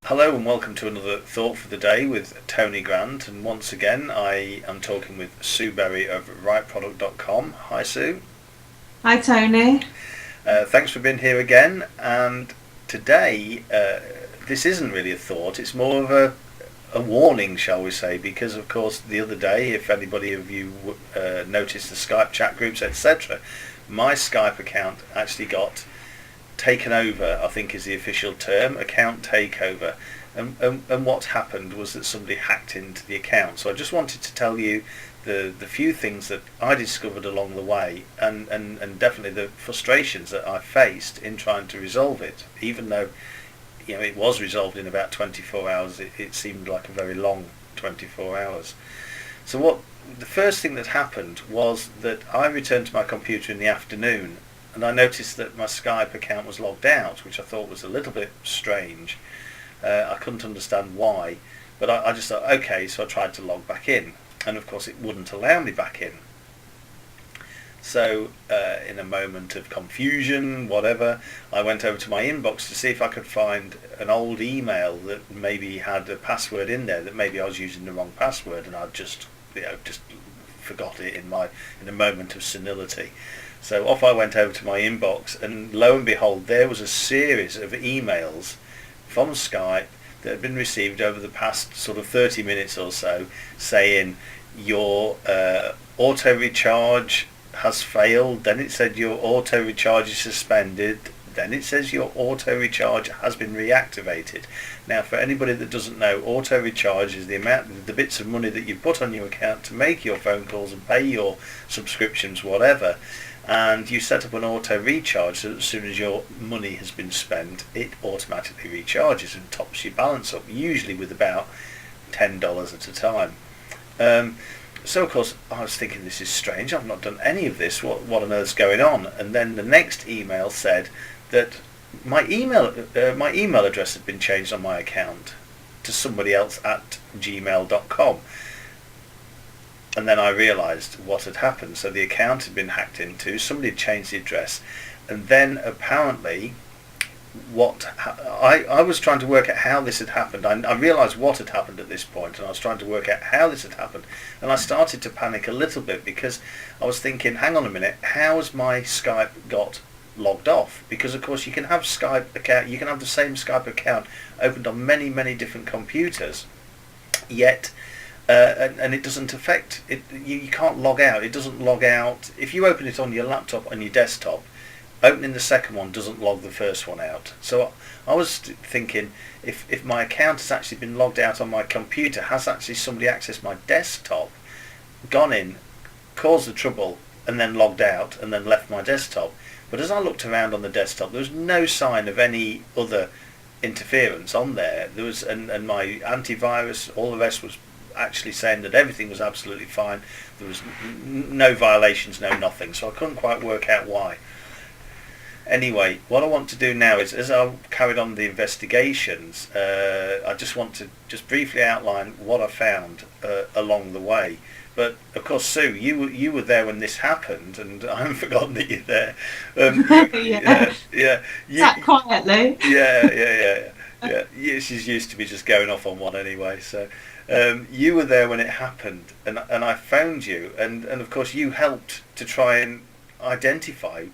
Hello and welcome to another Thought for the Day with Tony Grant, and once again I am talking with Sue Berry of rightproduct.com. Hi Sue. Hi Tony. Thanks for being here again, and today this isn't really a thought, it's more of a warning, shall we say, because of course the other day, if anybody of you noticed the Skype chat groups, etc., my Skype account actually got taken over, I think is the official term, account takeover. And what happened was that somebody hacked into the account. So I just wanted to tell you the few things that I discovered along the way, and definitely the frustrations that I faced in trying to resolve it. Even though it was resolved in about 24 hours, it seemed like a very long 24 hours. So the first thing that happened was that I returned to my computer in the afternoon, and I noticed that my Skype account was logged out, which I thought was a little bit strange. I couldn't understand why, but I just thought, okay, so I tried to log back in, and of course it wouldn't allow me back in. So in a moment of confusion, whatever, I went over to my inbox to see if I could find an old email that maybe had a password in there, that maybe I was using the wrong password and I'd just forgot it in a moment of senility. So off I went over to my inbox, and lo and behold, there was a series of emails from Skype that had been received over the past sort of 30 minutes or so, saying your auto recharge has failed. Then it said your auto recharge is suspended. Then it says your auto recharge has been reactivated. Now, for anybody that doesn't know, auto recharge is the bits of money that you put on your account to make your phone calls and pay your subscriptions, whatever. And you set up an auto recharge, so as soon as your money has been spent, it automatically recharges and tops your balance up, usually with about $10 at a time. So of course I was thinking, this is strange, I've not done any of this, what on earth's going on? And then the next email said that my email address had been changed on my account to somebody else at gmail.com. And then I realised what had happened. So the account had been hacked into, somebody had changed the address, and then apparently I was trying to work out how this had happened. I realised what had happened at this point, and I was trying to work out how this had happened, and I started to panic a little bit, because I was thinking, hang on a minute, how has my Skype got logged off? Because of course you can have you can have the same Skype account opened on many different computers, yet and it doesn't affect it. You can't log out. It doesn't log out if you open it on your laptop, on your desktop. Opening the second one doesn't log the first one out. So I was thinking, if my account has actually been logged out on my computer, has actually somebody accessed my desktop, gone in, caused the trouble, and then logged out, and then left my desktop. But as I looked around on the desktop, there was no sign of any other interference on there. There was, and my antivirus, all the rest was actually saying that everything was absolutely fine. There was no violations, no nothing. So I couldn't quite work out why. Anyway, what I want to do now is, as I've carried on the investigations, I just want to just briefly outline what I found along the way. But of course, Sue, you were there when this happened, and I haven't forgotten that you're there. Yeah. Yeah. Sat quietly. Yeah. She's used to me just going off on one anyway. So you were there when it happened, and I phoned you, and of course you helped to try and identify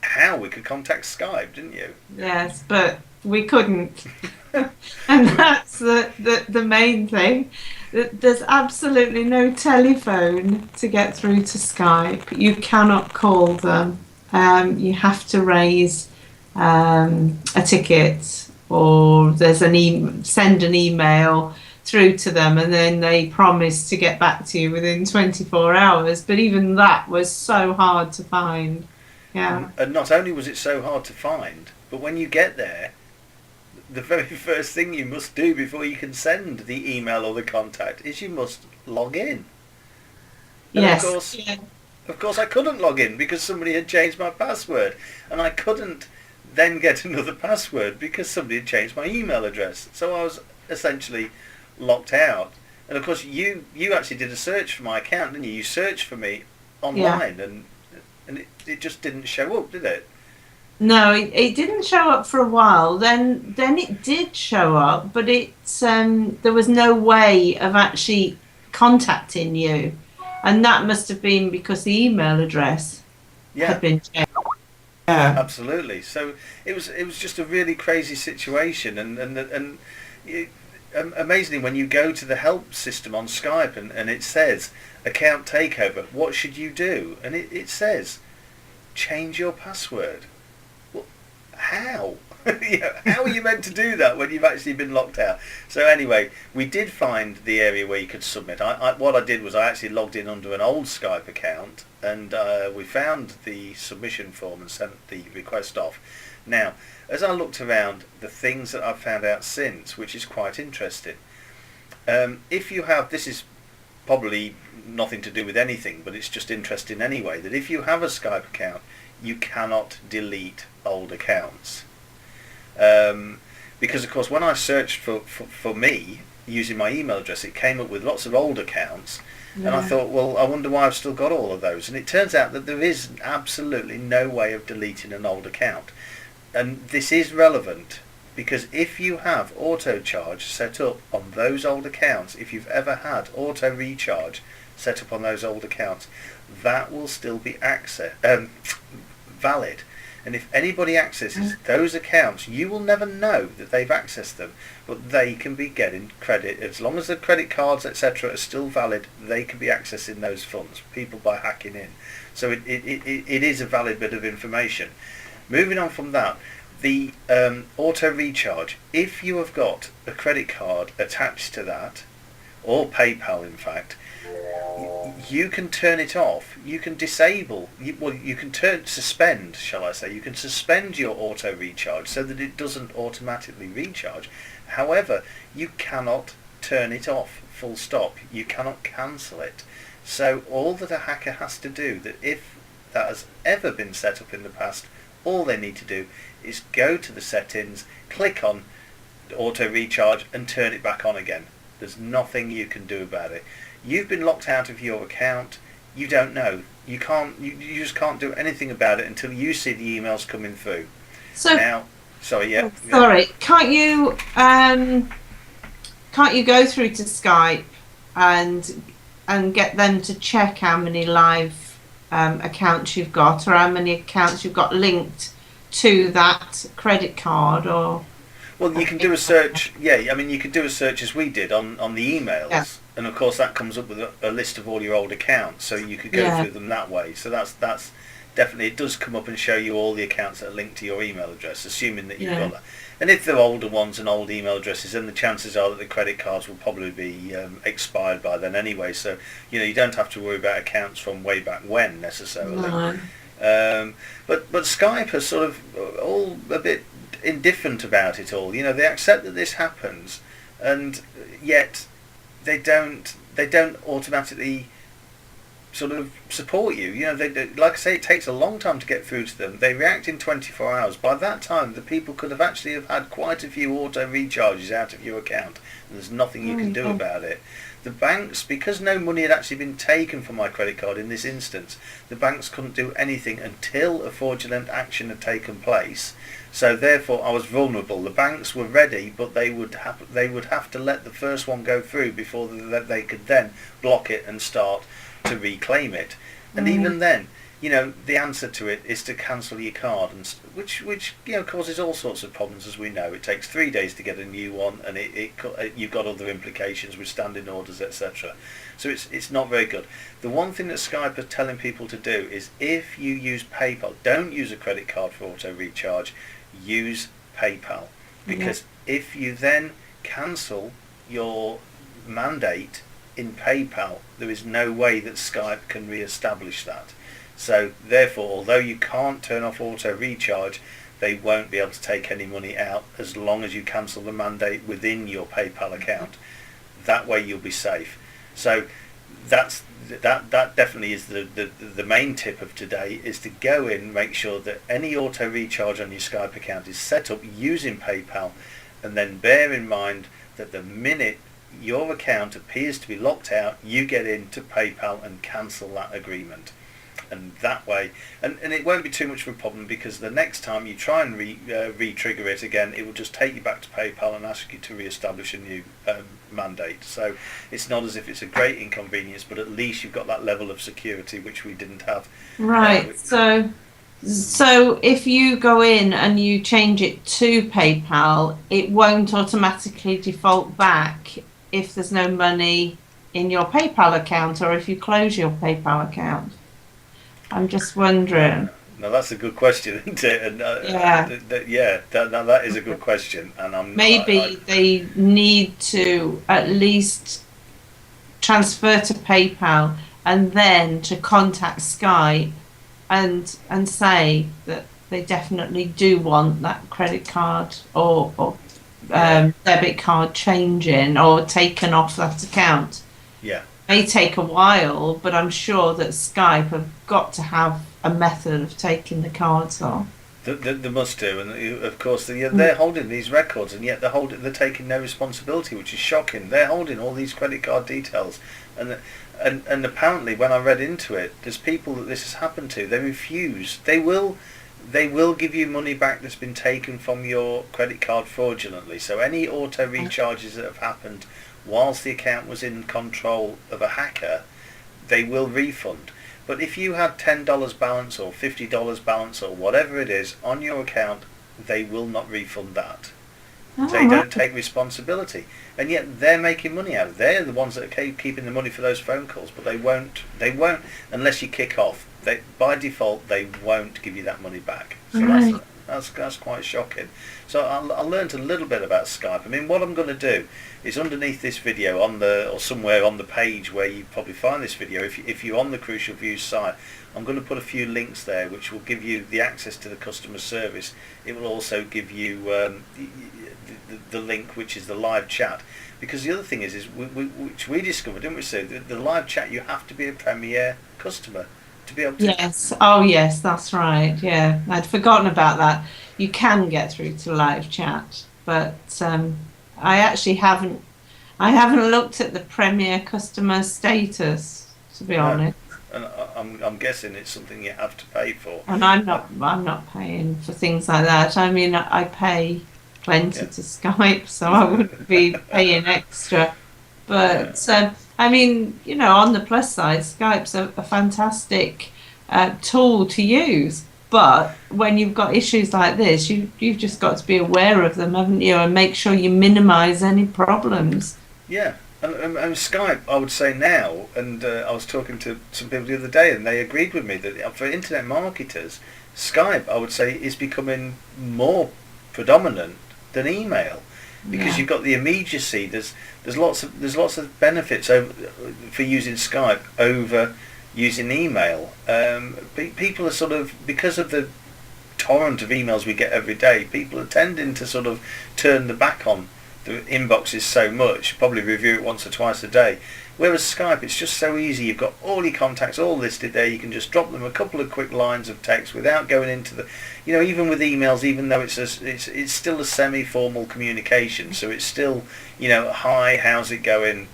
how we could contact Skype, didn't you? Yes, but we couldn't. And that's the main thing. There's absolutely no telephone to get through to Skype. You cannot call them. You have to raise a ticket, or there's send an email through to them, and then they promise to get back to you within 24 hours. But even that was so hard to find. Yeah. And not only was it so hard to find, but when you get there, the very first thing you must do before you can send the email or the contact is you must log in. And Yes. Yeah. of course, I couldn't log in because somebody had changed my password, and I couldn't then get another password because somebody had changed my email address. So I was essentially locked out. And of course, you actually did a search for my account, didn't you? You searched for me Yeah. online, and it just didn't show up, did it? No, it didn't show up for a while. Then it did show up, but there was no way of actually contacting you, and that must have been because the email address Yeah, had been changed. Yeah. absolutely. So it was just a really crazy situation, and it, amazingly, when you go to the help system on Skype and it says account takeover, what should you do? And it says change your password. Well, how? How are you meant to do that when you've actually been locked out? So anyway, we did find the area where you could submit. What I did was I actually logged in under an old Skype account, and we found the submission form and sent the request off. Now, as I looked around, the things that I've found out since, which is quite interesting. If you have, this is probably nothing to do with anything, but it's just interesting anyway, that if you have a Skype account, you cannot delete old accounts. Because of course when I searched for me using my email address, it came up with lots of old accounts, and I Yeah. thought, well, I wonder why I've still got all of those. And it turns out that there is absolutely no way of deleting an old account. And this is relevant because if you have auto charge set up on those old accounts, if you've ever had auto recharge set up on those old accounts, that will still be valid. And if anybody accesses those accounts, you will never know that they've accessed them, but they can be getting credit. As long as the credit cards, etc., are still valid, they can be accessing those funds, people by hacking in. So it is a valid bit of information. Moving on from that, the auto recharge, if you have got a credit card attached to that, or PayPal in fact, you can turn it off. You can disable. You can suspend, shall I say? You can suspend your auto recharge so that it doesn't automatically recharge. However, you cannot turn it off. Full stop. You cannot cancel it. So all that a hacker has to do, that if that has ever been set up in the past, all they need to do is go to the settings, click on auto recharge, and turn it back on again. There's nothing you can do about it. You've been locked out of your account. You don't know. You can't. You just can't do anything about it until you see the emails coming through. So, Now, sorry, yeah. sorry, can't you go through to Skype and get them to check how many live accounts you've got, or how many accounts you've got linked to that credit card, or Well, you can do a search. Yeah, I mean, you could do a search as we did on the emails, Yeah. and of course that comes up with a list of all your old accounts, so you could go Yeah. through them that way. So that's definitely, it does come up and show you all the accounts that are linked to your email address, assuming that you've Yeah. got that. And if they're older ones and old email addresses, then the chances are that the credit cards will probably be expired by then anyway. So you don't have to worry about accounts from way back when necessarily. no. But Skype are sort of all a bit indifferent about it all. They accept that this happens, and yet they don't automatically sort of support you. Like I say, it takes a long time to get through to them. They react in 24 hours. By that time, the people could have actually have had quite a few auto recharges out of your account, and there's nothing you can do yeah. about it. The banks, because no money had actually been taken from my credit card in this instance, the banks couldn't do anything until a fraudulent action had taken place. So therefore, I was vulnerable. The banks were ready, but they would have to let the first one go through before they could then block it and start to reclaim it. And even then, the answer to it is to cancel your card, and which causes all sorts of problems, as we know. It takes 3 days to get a new one, and you've got other implications with standing orders, etc. So it's not very good. The one thing that Skype are telling people to do is, if you use PayPal, don't use a credit card for auto recharge. Use PayPal, because if you then cancel your mandate in PayPal, there is no way that Skype can re-establish that. So therefore, although you can't turn off auto recharge, they won't be able to take any money out as long as you cancel the mandate within your PayPal account. That way you'll be safe. So that definitely is the main tip of today, is to go in, make sure that any auto recharge on your Skype account is set up using PayPal, and then bear in mind that the minute your account appears to be locked out, you get into PayPal and cancel that agreement. and that way, and it won't be too much of a problem, because the next time you try and re-trigger it again, it will just take you back to PayPal and ask you to re-establish a new mandate. So it's not as if it's a great inconvenience, but at least you've got that level of security which we didn't have. Right. So if you go in and you change it to PayPal, it won't automatically default back if there's no money in your PayPal account, or if you close your PayPal account. I'm just wondering. No, that's a good question, isn't it? And, that is a good question. And they need to at least transfer to PayPal and then to contact Skype and say that they definitely do want that credit card or debit card changing or taken off that account. Yeah. It may take a while, but I'm sure that Skype have got to have a method of taking the cards off. They must do, and of course they're holding these records, and yet they're taking no responsibility, which is shocking. They're holding all these credit card details, and apparently when I read into it, there's people that this has happened to. They refuse. They will give you money back that's been taken from your credit card fraudulently. So any auto recharges that have happened whilst the account was in control of a hacker, they will refund. But if you had $10 balance or $50 balance or whatever it is on your account, they will not refund that. They don't take responsibility, and yet they're making money out of it. They're the ones that are keeping the money for those phone calls, but they won't unless you kick off. By default they won't give you that money back. So that's quite shocking. So I learned a little bit about Skype. I mean, what I'm going to do is underneath this video or somewhere on the page where you probably find this video, if you're on the Crucial Views site, I'm going to put a few links there which will give you the access to the customer service. It will also give you the link which is the live chat, because the other thing is which we discovered, didn't we, Sue? The live chat, you have to be a Premier customer to be able to. Yes. Oh yes, that's right. Yeah, I'd forgotten about that. You can get through to live chat, but I actually haven't looked at the Premier customer status, to be honest. And I'm guessing it's something you have to pay for. And I'm not paying for things like that. I mean, I pay plenty to Skype, so I wouldn't be paying extra. But I mean, on the plus side, Skype's a fantastic tool to use. But when you've got issues like this, you've just got to be aware of them, haven't you, and make sure you minimise any problems. Yeah. And Skype, I would say now, and I was talking to some people the other day, and they agreed with me that for internet marketers, Skype, I would say, is becoming more predominant than email, because you've got the immediacy. There's lots of benefits for using Skype over using email. People are sort of, because of the torrent of emails we get every day, people are tending to sort of turn the back on the inboxes so much, probably review it once or twice a day. Whereas Skype, it's just so easy. You've got all your contacts all listed there. You can just drop them a couple of quick lines of text without going into the, even with emails, even though it's still a semi-formal communication. So it's still, hi, how's it going,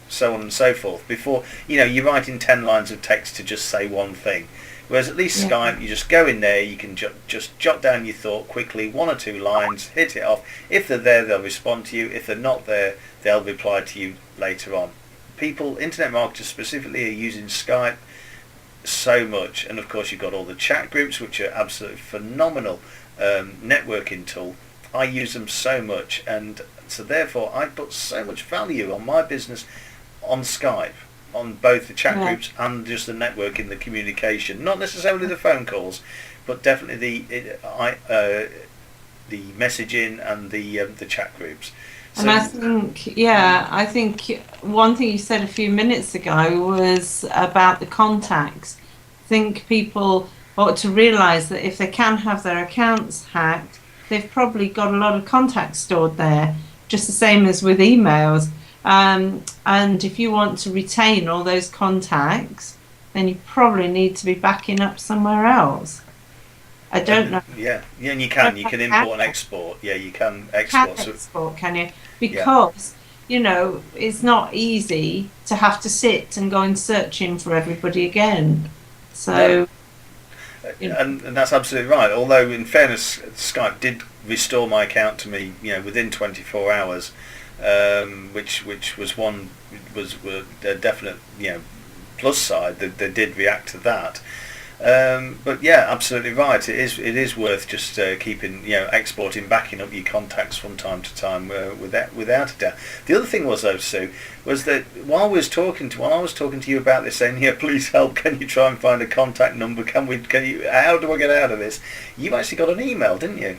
so on and so forth. Before, you're writing 10 lines of text to just say one thing. Whereas at least Skype, you just go in there, you can just jot down your thought quickly, 1 or 2 lines, hit it off. If they're there, they'll respond to you. If they're not there, they'll reply to you later on. People, internet marketers specifically, are using Skype so much. And of course, you've got all the chat groups, which are absolutely phenomenal networking tool. I use them so much, and so therefore I put so much value on my business on Skype, on both the chat groups and just the networking, the communication, not necessarily the phone calls, but definitely the messaging and the chat groups. So, and I think one thing you said a few minutes ago was about the contacts. I think people ought to realise that if they can have their accounts hacked, they've probably got a lot of contacts stored there, just the same as with emails. And if you want to retain all those contacts, then you probably need to be backing up somewhere else. I don't know. Yeah, and you can import and export. Yeah, you can export. Can you? Because it's not easy to have to sit and go and searching for everybody again. So, you know, And that's absolutely right. Although, in fairness, Skype did restore my account to me, within 24 hours, which was a definite, plus side that they did react to that. But yeah, absolutely right. It is worth just keeping, exporting, backing up your contacts from time to time without a doubt. The other thing was though, Sue, was that while I was talking to you about this, saying, "Yeah, please help. Can you try and find a contact number? Can you? How do I get out of this?" You actually got an email, didn't you?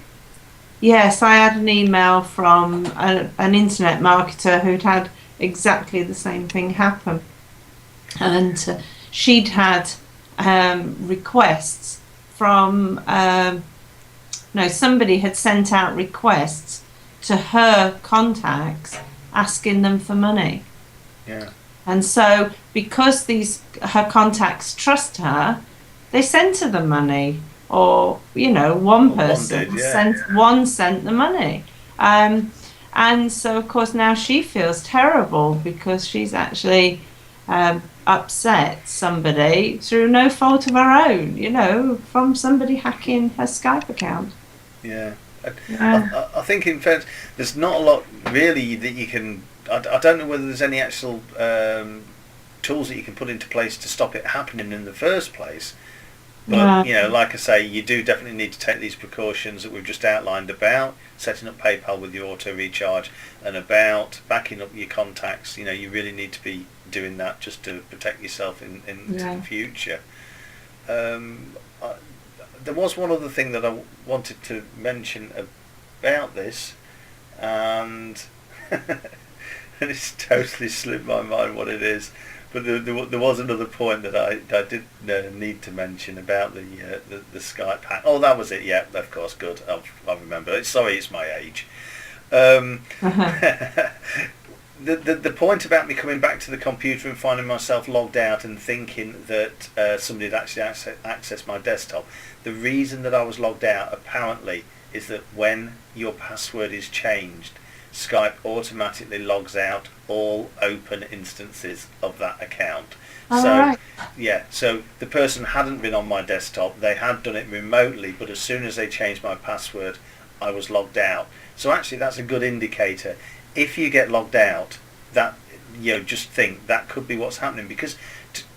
yes, I had an email from an internet marketer who'd had exactly the same thing happen, and she'd had requests from no, somebody had sent out requests to her contacts asking them for money. Yeah. And so, because her contacts trust her, they sent her the money, or one Well, one person did, yeah. sent the money, and so of course now she feels terrible because she's actually upset somebody through no fault of her own, from somebody hacking her Skype account. Yeah. Yeah. I think in fact there's not a lot really that you can. I don't know whether there's any actual tools that you can put into place to stop it happening in the first place. But like I say, you do definitely need to take these precautions that we've just outlined about setting up PayPal with your auto recharge and about backing up your contacts. You really need to be doing that just to protect yourself into the future. There was one other thing that I wanted to mention about this, and and it's totally slipped my mind what it is. But there was another point that I did need to mention about the Skype hack. Oh, that was it. Yeah, of course. Good. I remember. Sorry, it's my age. The point about me coming back to the computer and finding myself logged out and thinking that somebody had actually accessed my desktop. The reason that I was logged out apparently is that when your password is changed, Skype automatically logs out all open instances of that account. Right. So the person hadn't been on my desktop, they had done it remotely, but as soon as they changed my password, I was logged out. So actually that's a good indicator. If you get logged out, that just think that could be what's happening, because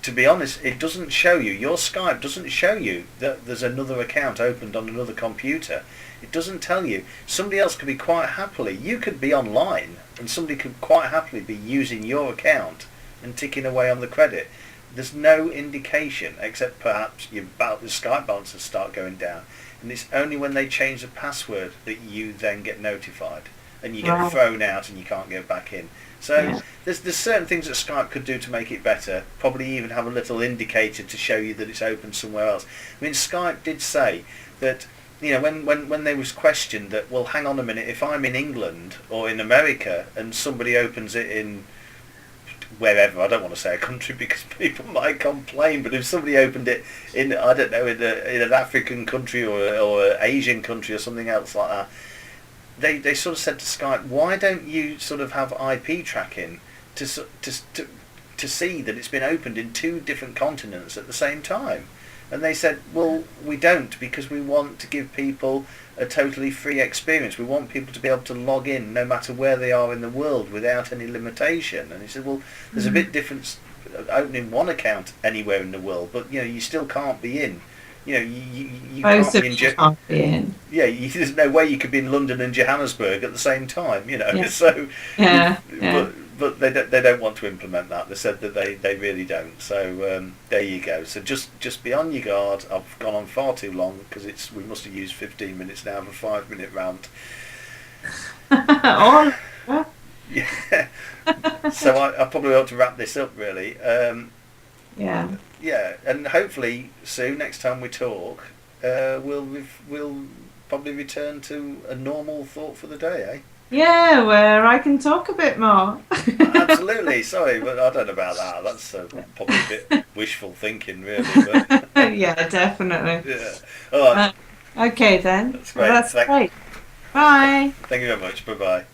to be honest, it doesn't show you, your Skype doesn't show you that there's another account opened on another computer. It doesn't tell you. Somebody else could be quite happily, you could be online and somebody could quite happily be using your account and ticking away on the credit. There's no indication except perhaps the Skype balances start going down, and it's only when they change the password that you then get notified and you get thrown out and you can't get back in. So there's certain things that Skype could do to make it better, probably even have a little indicator to show you that it's open somewhere else. I mean, Skype did say that, when they was questioned that, well, hang on a minute, if I'm in England or in America and somebody opens it in wherever, I don't want to say a country because people might complain, but if somebody opened it in, I don't know, in an African country or an Asian country or something else like that, they sort of said to Skype, why don't you sort of have IP tracking to see that it's been opened in two different continents at the same time? And they said, well, we don't, because we want to give people a totally free experience. We want people to be able to log in no matter where they are in the world without any limitation. And he said, well, there's a bit difference opening one account anywhere in the world, but you still can't be in. You can't be in. Can't be in. Yeah, there's no way you could be in London and Johannesburg at the same time. Yeah. So but they don't want to implement that. They said that they really don't. So there you go. So just be on your guard. I've gone on far too long because we must have used 15 minutes now of a 5-minute rant. Oh. Yeah. So I probably ought to wrap this up really. Yeah. Yeah, and hopefully soon, next time we talk, we'll probably return to a normal thought for the day, eh? Yeah, where I can talk a bit more. Absolutely. Sorry, but I don't know about that. That's probably a bit wishful thinking, really. But Yeah, definitely. yeah. All right. Okay then. That's great. Well, that's great. Bye. Thank you very much. Bye bye.